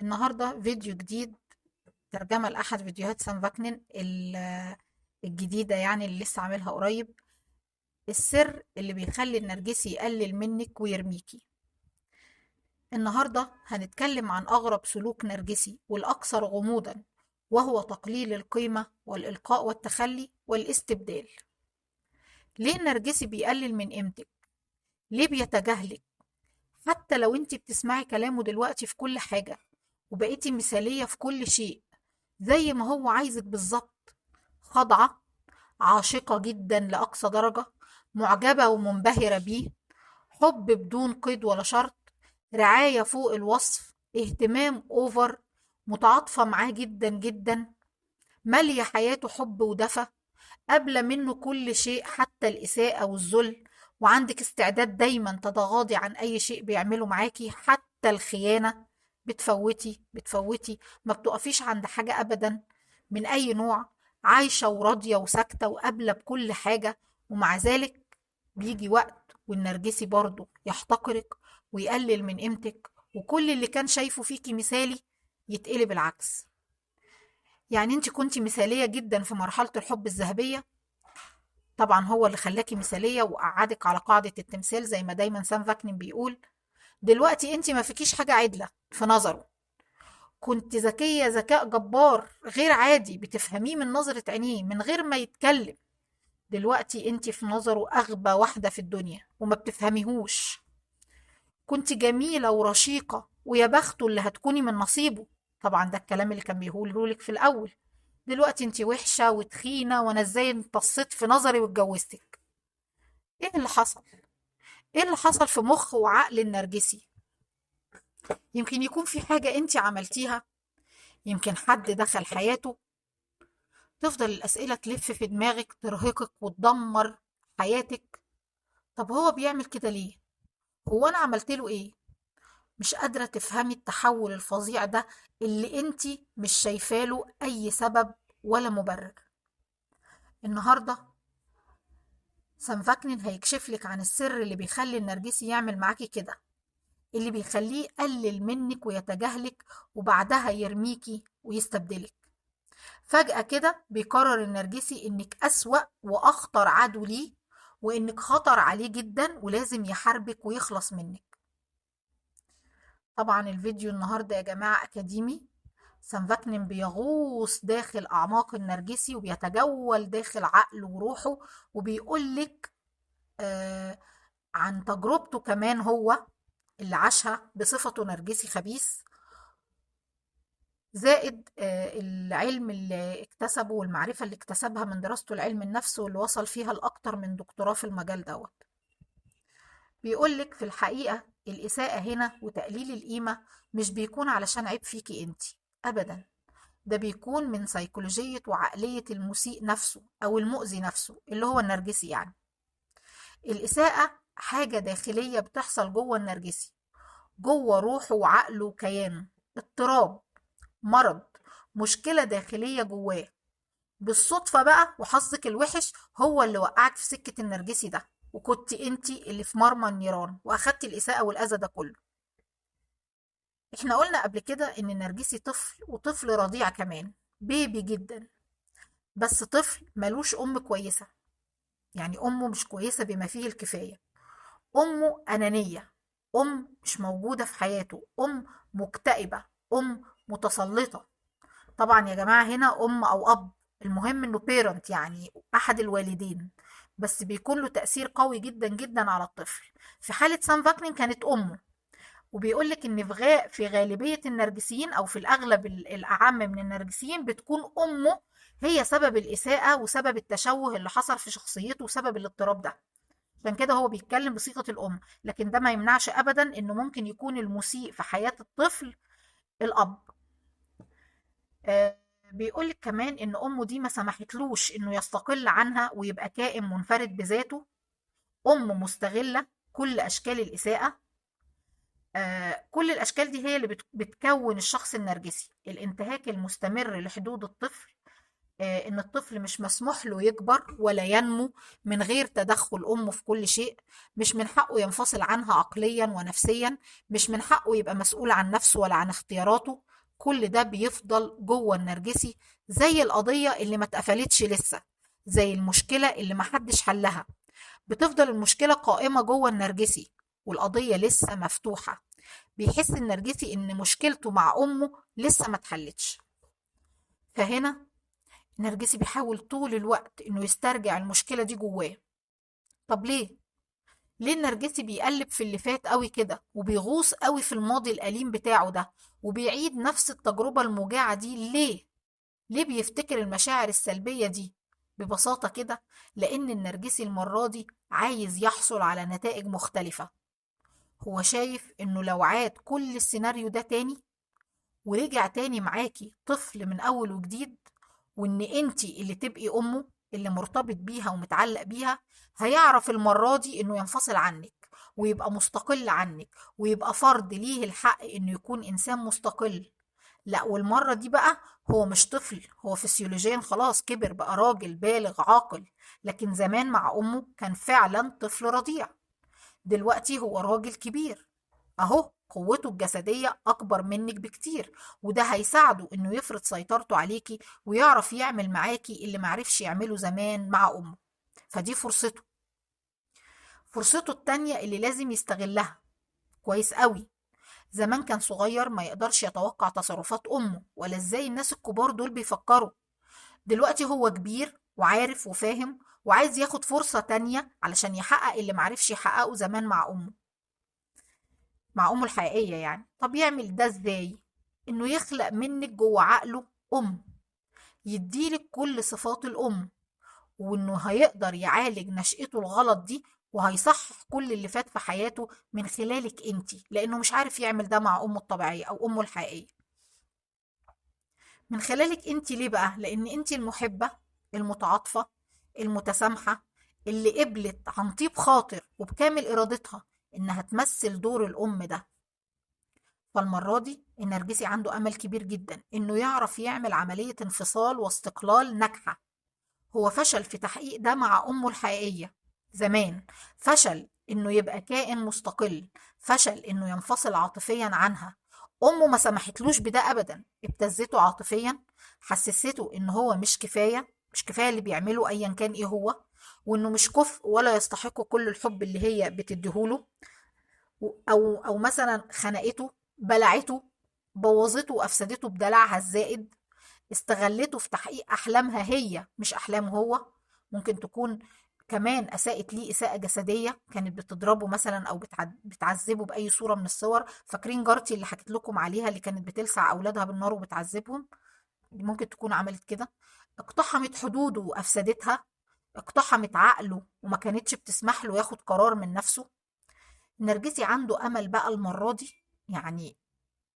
النهاردة فيديو جديد، ترجمة لأحد فيديوهات سام فاكنين الجديدة، يعني اللي لسه عاملها قريب. السر اللي بيخلي النرجسي يقلل منك ويرميكي. النهاردة هنتكلم عن أغرب سلوك نرجسي والأكثر غموضا، وهو تقليل القيمة والإلقاء والتخلي والاستبدال. ليه النرجسي بيقلل من قيمتك؟ ليه بيتجاهلك حتى لو انت بتسمعي كلامه دلوقتي في كل حاجة، وبقيتي مثالية في كل شيء زي ما هو عايزك بالظبط؟ خاضعة، عاشقة جدا لأقصى درجة، معجبة ومنبهرة بيه، حب بدون قيد ولا شرط، رعاية فوق الوصف، اهتمام أوفر، متعاطفة معاه جدا جدا، مالية حياته حب ودفى، قابلة منه كل شيء حتى الإساءة والذل، وعندك استعداد دايما تتغاضي عن أي شيء بيعمله معاكي حتى الخيانة. بتفوتي بتفوتي، ما بتقفيش عند حاجة أبدا من أي نوع، عايشة وراضية وساكتة وقابلة بكل حاجة. ومع ذلك بيجي وقت والنرجسي برضه يحتقرك ويقلل من قيمتك، وكل اللي كان شايفه فيكي مثالي يتقلب العكس. يعني انت كنتي مثالية جدا في مرحلة الحب الذهبية، طبعا هو اللي خلاكي مثالية وقعدك على قاعدة التمثال زي ما دايما سام فاكنين بيقول. دلوقتي انت ما فيكيش حاجة عدلة في نظره. كنت ذكية ذكاء جبار غير عادي، بتفهميه من نظرة عينيه من غير ما يتكلم. دلوقتي انت في نظره أغبى واحدة في الدنيا وما بتفهميهوش. كنت جميلة ورشيقة ويا بخته اللي هتكوني من نصيبه، طبعا ده الكلام اللي كان بيقوله لك في الأول. دلوقتي انت وحشة وتخينة، وانا ازاي امتصيت في نظري واتجوزتك؟ ايه اللي حصل؟ ايه اللي حصل في مخ وعقل النرجسي؟ يمكن يكون في حاجة انت عملتيها، يمكن حد دخل حياته. تفضل الأسئلة تلف في دماغك، ترهقك وتدمر حياتك. طب هو بيعمل كده ليه؟ هو أنا عملت له إيه؟ مش قادرة تفهمي التحول الفظيع ده اللي انت مش شايفاه له أي سبب ولا مبرر. النهاردة سانفاكنين هيكشف لك عن السر اللي بيخلي النرجسي يعمل معاكي كده، اللي بيخليه يقلل منك ويتجاهلك وبعدها يرميكي ويستبدلك. فجأة كده بيقرر النرجسي إنك أسوأ وأخطر عدو ليه، وإنك خطر عليه جدا ولازم يحاربك ويخلص منك. طبعا الفيديو النهاردة يا جماعة أكاديمي. سانفاكنين بيغوص داخل أعماق النرجسي وبيتجول داخل عقله وروحه، وبيقولك آه عن تجربته كمان هو اللي عاشها بصفته نرجسي خبيث، زائد العلم اللي اكتسبه والمعرفة اللي اكتسبها من دراسته لعلم النفس، واللي وصل فيها لأكتر من دكتوراه في المجال دوت. بيقولك في الحقيقة الإساءة هنا وتقليل القيمة مش بيكون علشان عيب فيكي انتي أبدا، ده بيكون من سيكولوجية وعقلية المسيء نفسه أو المؤذي نفسه اللي هو النرجسي يعني. الإساءة حاجة داخلية بتحصل جوه النرجسي، جوه روحه وعقله وكيانه، اضطراب، مرض، مشكلة داخلية جواه. بالصدفة بقى وحظك الوحش هو اللي وقعك في سكة النرجسي ده، وكنت انتي اللي في مرمى النيران واخدتي الإساءة والأذى ده كله. احنا قلنا قبل كده ان النرجسي طفل، وطفل رضيع كمان، بيبي جدا، بس طفل ملوش أم كويسة. يعني أمه مش كويسة بما فيه الكفاية. أمه أنانية، أم مش موجودة في حياته، أم مكتئبة، أم متسلطة. طبعا يا جماعة هنا أم أو أب، المهم إنه بيرنت يعني أحد الوالدين، بس بيكون له تأثير قوي جدا جدا على الطفل. في حالة سام فاكنين كانت أمه. وبيقولك إن في غالبية النرجسيين أو في الأغلب الأعم من النرجسيين بتكون أمه هي سبب الإساءة وسبب التشوه اللي حصل في شخصيته وسبب الاضطراب ده. عشان كده هو بيتكلم بصيغة الأم، لكن ده ما يمنعش أبدا إنه ممكن يكون المسيء في حياة الطفل الأب. آه، بيقولك كمان إن أمه دي ما سمحتلوش إنه يستقل عنها ويبقى كائن منفرد بذاته. أم مستغلة كل أشكال الإساءة. كل الأشكال دي هي اللي بتكون الشخص النرجسي: الانتهاك المستمر لحدود الطفل، إن الطفل مش مسموح له يكبر ولا ينمو من غير تدخل أمه في كل شيء، مش من حقه ينفصل عنها عقليا ونفسيا، مش من حقه يبقى مسؤول عن نفسه ولا عن اختياراته. كل ده بيفضل جوه النرجسي زي القضية اللي ما اتقفلتش لسه، زي المشكلة اللي محدش حلها. بتفضل المشكلة قائمة جوه النرجسي والقضية لسه مفتوحة. بيحس النرجسي إن مشكلته مع أمه لسه ما اتحلتش. فهنا النرجسي بيحاول طول الوقت إنه يسترجع المشكلة دي جواه. طب ليه؟ ليه النرجسي بيقلب في اللي فات قوي كده وبيغوص قوي في الماضي الأليم بتاعه ده وبيعيد نفس التجربة الموجعة دي ليه؟ ليه بيفتكر المشاعر السلبية دي؟ ببساطة كده لأن النرجسي المرة دي عايز يحصل على نتائج مختلفة. هو شايف إنه لو عاد كل السيناريو ده تاني ورجع تاني معاكي طفل من أول وجديد، وإن انتي اللي تبقي أمه اللي مرتبط بيها ومتعلق بيها، هيعرف المرة دي إنه ينفصل عنك ويبقى مستقل عنك ويبقى فرد ليه الحق إنه يكون إنسان مستقل. لا، والمرة دي بقى هو مش طفل، هو فسيولوجيا خلاص كبر بقى راجل بالغ عاقل. لكن زمان مع أمه كان فعلا طفل رضيع. دلوقتي هو راجل كبير اهو، قوته الجسدية اكبر منك بكتير، وده هيساعده انه يفرض سيطرته عليكي ويعرف يعمل معاكي اللي معرفش يعمله زمان مع امه. فدي فرصته. فرصته التانية اللي لازم يستغلها كويس قوي. زمان كان صغير ما يقدرش يتوقع تصرفات امه ولا ازاي الناس الكبار دول بيفكروا. دلوقتي هو كبير وعارف وفاهم وعايز ياخد فرصة تانية علشان يحقق اللي معرفش يحققه زمان مع امه، مع امه الحقيقيه يعني. طب يعمل ده ازاي؟ انه يخلق منك جوه عقله ام، يديلك كل صفات الام، وانه هيقدر يعالج نشأته الغلط دي وهيصحح كل اللي فات في حياته من خلالك انتي، لانه مش عارف يعمل ده مع امه الطبيعيه او امه الحقيقيه. من خلالك انتي ليه بقى؟ لان انتي المحبه المتعاطفه المتسامحه اللي قبلت عن طيب خاطر وبكامل ارادتها انها تمثل دور الام ده. فالمرة دي النرجسي عنده أمل كبير جدا إنه يعرف يعمل عملية انفصال واستقلال ناجحة. هو فشل في تحقيق ده مع أمه الحقيقية زمان، فشل إنه يبقى كائن مستقل، فشل إنه ينفصل عاطفيا عنها. أمه ما سمحتلوش بده أبدا، ابتزته عاطفيا، حسسته إن هو مش كفاية، مش كفاية اللي بيعمله أيا كان إيه هو، وإنه مش كفء ولا يستحق كل الحب اللي هي بتديهوله. او مثلا خنقته، بلعته، بوظته وافسدته بدلعها الزائد، استغلته في تحقيق احلامها هي مش احلامه هو. ممكن تكون كمان اساءت ليه اساءة جسدية، كانت بتضربه مثلا او بتعذبه باي صورة من الصور. فاكرين جارتي اللي حكيت لكم عليها اللي كانت بتلسع اولادها بالنار وبتعذبهم؟ دي ممكن تكون عملت كده. اقتحمت حدوده وافسدتها، اقتحمت عقله وما كانتش بتسمح له ياخد قرار من نفسه. النرجسي عنده امل بقى المره دي، يعني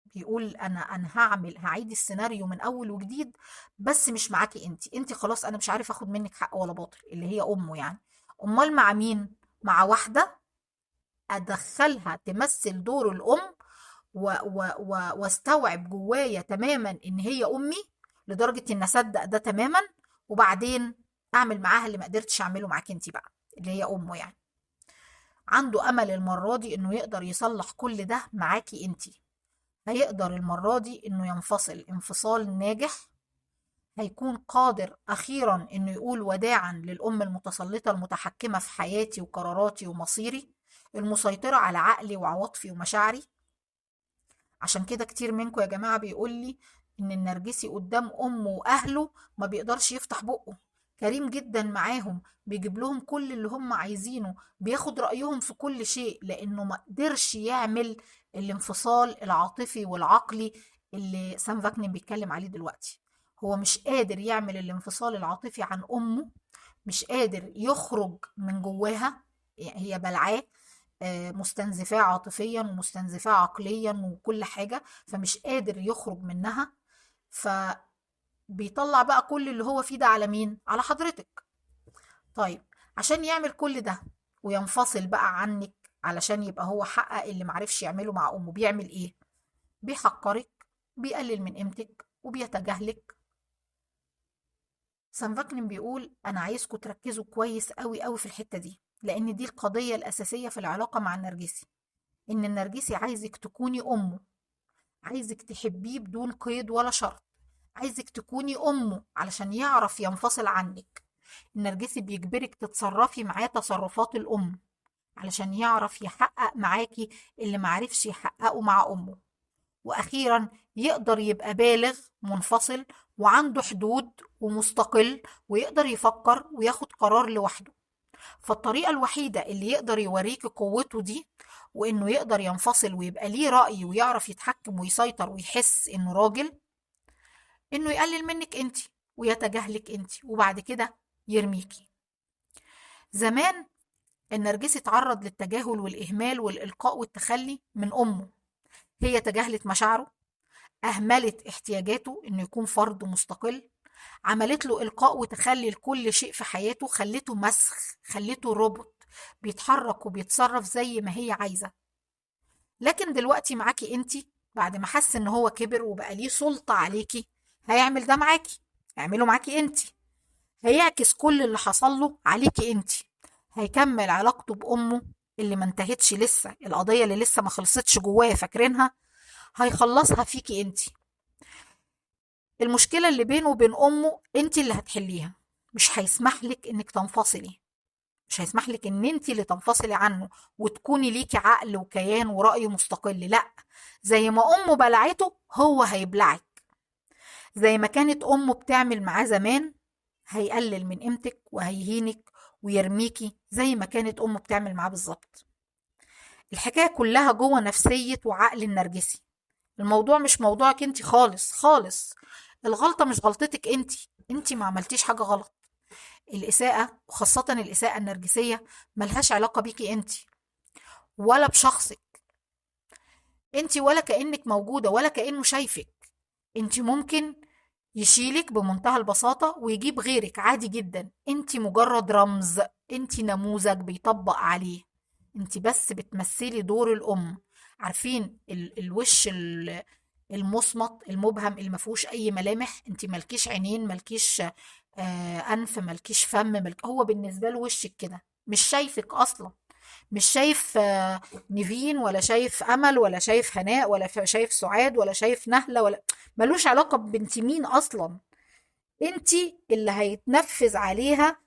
بيقول انا هعيد السيناريو من اول وجديد، بس مش معاكي انت خلاص انا مش عارف اخد منك حق ولا باطل اللي هي امه يعني. امال مع مين؟ مع واحده ادخلها تمثل دور الام واستوعب جوايا تماما ان هي امي لدرجه ان اصدق ده تماما، وبعدين اعمل معاها اللي ما قدرتش اعمله معاك انت بقى اللي هي امه يعني. عنده امل المره دي انه يقدر يصلح كل ده معاكي انتي. هيقدر المره دي انه ينفصل انفصال ناجح. هيكون قادر اخيرا انه يقول وداعا للام المتسلطه المتحكمه في حياتي وقراراتي ومصيري، المسيطره على عقلي وعواطفي ومشاعري. عشان كده كتير منكم يا جماعه بيقول لي ان النرجسي قدام امه واهله ما بيقدرش يفتح بقه. كريم جدا معاهم، بيجيب لهم كل اللي هم عايزينه، بياخد رأيهم في كل شيء، لأنه ما قدرش يعمل الانفصال العاطفي والعقلي اللي سام فاكنين بيتكلم عليه دلوقتي. هو مش قادر يعمل الانفصال العاطفي عن أمه، مش قادر يخرج من جواها، يعني هي بلعاه، مستنزفاه عاطفيا ومستنزفاه عقليا وكل حاجة، فمش قادر يخرج منها. فبيطلع بقى كل اللي هو فيه ده على مين؟ على حضرتك. طيب عشان يعمل كل ده وينفصل بقى عنك علشان يبقى هو حقق اللي معرفش يعمله مع أمه، بيعمل إيه؟ بيحقرك، بيقلل من قيمتك وبيتجاهلك. سانفاكلين بيقول أنا عايزكم تركزوا كويس قوي قوي في الحتة دي، لأن دي القضية الأساسية في العلاقة مع النرجسي. إن النرجسي عايزك تكوني أمه، عايزك تحبيه بدون قيد ولا شرط، عايزك تكوني أمه علشان يعرف ينفصل عنك. النرجسي بيجبرك تتصرفي معاه تصرفات الأم علشان يعرف يحقق معاكي اللي معرفش يحققه مع أمه. وأخيرا يقدر يبقى بالغ منفصل وعنده حدود ومستقل، ويقدر يفكر وياخد قرار لوحده. فالطريقة الوحيدة اللي يقدر يوريكي قوته دي، وإنه يقدر ينفصل ويبقى ليه رأي ويعرف يتحكم ويسيطر ويحس إنه راجل، إنه يقلل منك أنت ويتجاهلك أنت، وبعد كده يرميكي. زمان النرجسي اتعرض للتجاهل والإهمال والإلقاء والتخلي من أمه. هي تجاهلت مشاعره، أهملت احتياجاته إنه يكون فرد مستقل، عملت له إلقاء وتخلي لكل شيء في حياته، خلته مسخ، خلته روبوت بيتحرك وبيتصرف زي ما هي عايزة. لكن دلوقتي معاكي انتي، بعد ما حس ان هو كبر وبقى ليه سلطة عليكي، هيعمل ده معاكي، اعمله معاكي انتي. هيعكس كل اللي حصل له عليكي انتي، هيكمل علاقته بأمه اللي ما انتهتش لسه، القضية اللي لسه ما خلصتش جواه فاكرينها، هيخلصها فيكي انتي. المشكلة اللي بينه وبين أمه انتي اللي هتحليها، مش هيسمح لك انك تنفصلي، مش هيسمح لك ان انتي اللي تنفصلي عنه وتكوني ليكي عقل وكيان ورأي مستقل. لا، زي ما أمه بلعته هو هيبلعك. زي ما كانت أمه بتعمل معاه زمان، هيقلل من قيمتك وهيهينك ويرميكي زي ما كانت أمه بتعمل معاه بالظبط. الحكاية كلها جوه نفسية وعقل النرجسي. الموضوع مش موضوعك انت خالص خالص. الغلطة مش غلطتك انت ما عملتيش حاجة غلط. الإساءة وخاصة الإساءة النرجسية ملهاش علاقة بيكي انت ولا بشخصك انت، ولا كأنك موجودة ولا كأنه شايفك. انت ممكن يشيلك بمنتهى البساطة ويجيب غيرك عادي جدا. انت مجرد رمز، انت نموذج بيطبق عليه، انت بس بتمثلي دور الأم. عارفين الوش المصمت المبهم اللي ما فيهوش اي ملامح، انت مالكيش عينين، مالكيش انف، مالكيش فم، هو بالنسبة له وشك كده، مش شايفك اصلا، مش شايف نيفين ولا شايف امل ولا شايف هناء ولا شايف سعاد ولا شايف نهلة، ولا ملوش علاقة ببنت مين اصلا. انتي اللي هيتنفذ عليها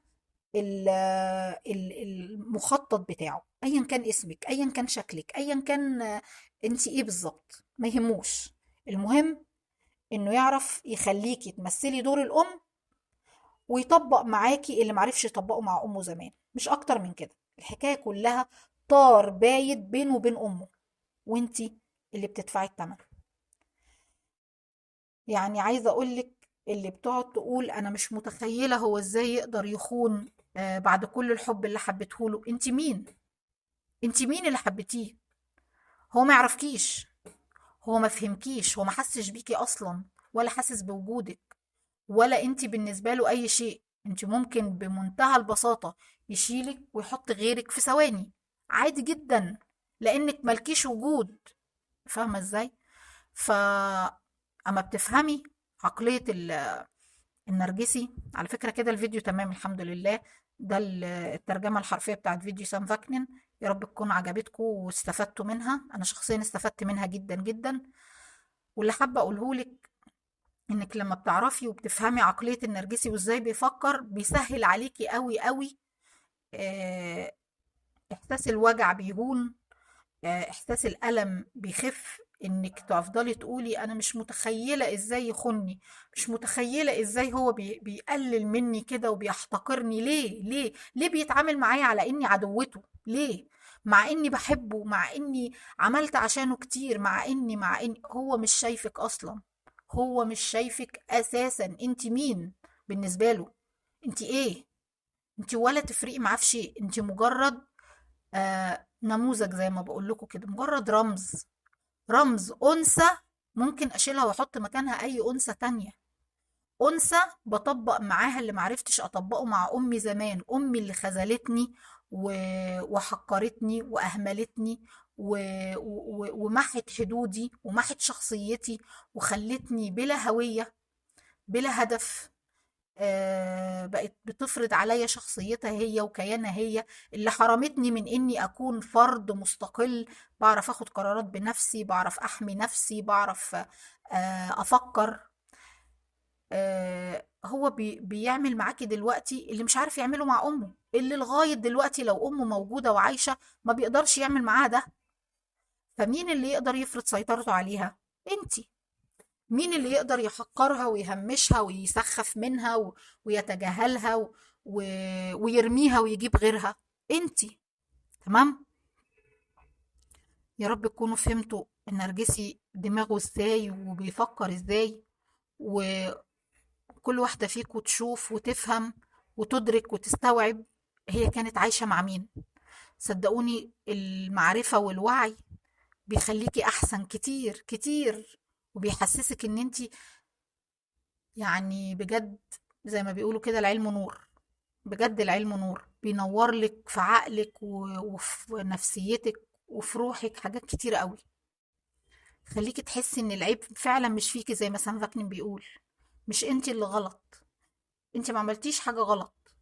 المخطط بتاعه، ايا كان اسمك، ايا كان شكلك، ايا كان انتي ايه بالظبط، ما يهموش. المهم انه يعرف يخليكي تمثلي دور الام ويطبق معاكي اللي معرفش يطبقه مع امه زمان، مش اكتر من كده. الحكاية كلها طار بايت بينه وبين امه، وانتي اللي بتدفعي الثمن. يعني عايزة اقولك، اللي بتقعد تقول انا مش متخيلة هو ازاي يقدر يخون بعد كل الحب اللي حبته له، انتي مين؟ انتي مين اللي حبتيه؟ هو ما يعرفكيش، هو ما فهمكيش، هو ما حسش بيكي اصلا ولا حاسس بوجودك، ولا انتي بالنسبة له اي شيء. انتي ممكن بمنتهى البساطة يشيلك ويحط غيرك في ثواني عادي جدا، لانك ملكيش وجود. فاهمة ازاي؟ ف اما بتفهمي عقلية النرجسي، على فكرة كده الفيديو تمام الحمد لله. ده الترجمة الحرفية بتاعت فيديو سام فاكنين. يا رب تكون عجبتكم واستفدتوا منها، انا شخصيا استفدت منها جدا جدا. واللي حابة اقوله لك، انك لما بتعرفي وبتفهمي عقلية النرجسي وازاي بيفكر، بيسهل عليكي قوي قوي. آه، احساس الوجع بيهون، احساس الالم بيخف، انك تفضلي تقولي انا مش متخيله ازاي يخوني، مش متخيله ازاي هو بيقلل مني كده وبيحتقرني. ليه بيتعامل معايا على اني عدوته؟ ليه؟ مع اني بحبه، مع اني عملت عشانه كتير، مع اني هو مش شايفك اصلا، هو مش شايفك اساسا. انت مين بالنسبه له؟ انت ايه؟ انت ولا تفرقي معاه في شيء، انت مجرد نموذج زي ما بقول لكم كده، مجرد رمز، رمز أنثى ممكن أشيلها وأحط مكانها أي أنثى تانية. أنثى بطبق معاها اللي معرفتش أطبقه مع أمي زمان، أمي اللي خذلتني وحقرتني وأهملتني ومحت حدودي ومحت شخصيتي وخلتني بلا هوية، بلا هدف، بقت بتفرض عليا شخصيتها هي وكيانها هي، اللي حرمتني من اني اكون فرد مستقل، بعرف اخد قرارات بنفسي، بعرف احمي نفسي، بعرف افكر. هو بيعمل معاكي دلوقتي اللي مش عارف يعمله مع امه، اللي لغاية دلوقتي لو امه موجودة وعايشة ما بيقدرش يعمل معاها ده. فمين اللي يقدر يفرض سيطرته عليها؟ انتي. مين اللي يقدر يحقرها ويهمشها ويسخف منها ويتجاهلها و... ويرميها ويجيب غيرها؟ انتي. تمام. يا رب تكونوا فهمتوا النرجسي دماغه ازاي وبيفكر ازاي، وكل واحدة فيكم تشوف وتفهم وتدرك وتستوعب هي كانت عايشة مع مين. صدقوني المعرفة والوعي بيخليكي أحسن كتير كتير، وبيحسسك إن انتي يعني بجد زي ما بيقولوا كده العلم نور. بجد العلم نور، بينور لك في عقلك وفي نفسيتك وفي روحك حاجات كتيرة قوي. خليكي تحسي ان العيب فعلا مش فيكي زي ما سام فاكنين بيقول. مش انتي اللي غلط، انتي ما عملتيش حاجة غلط.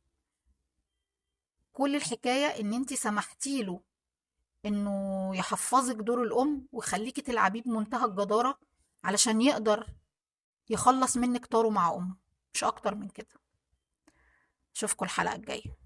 كل الحكاية ان انتي سمحتي له انه يحفظك دور الام ويخليكي تلعبيه بمنتهى الجدارة علشان يقدر يخلص منك طاره مع امه، مش اكتر من كده. اشوفكوا الحلقة الجاية.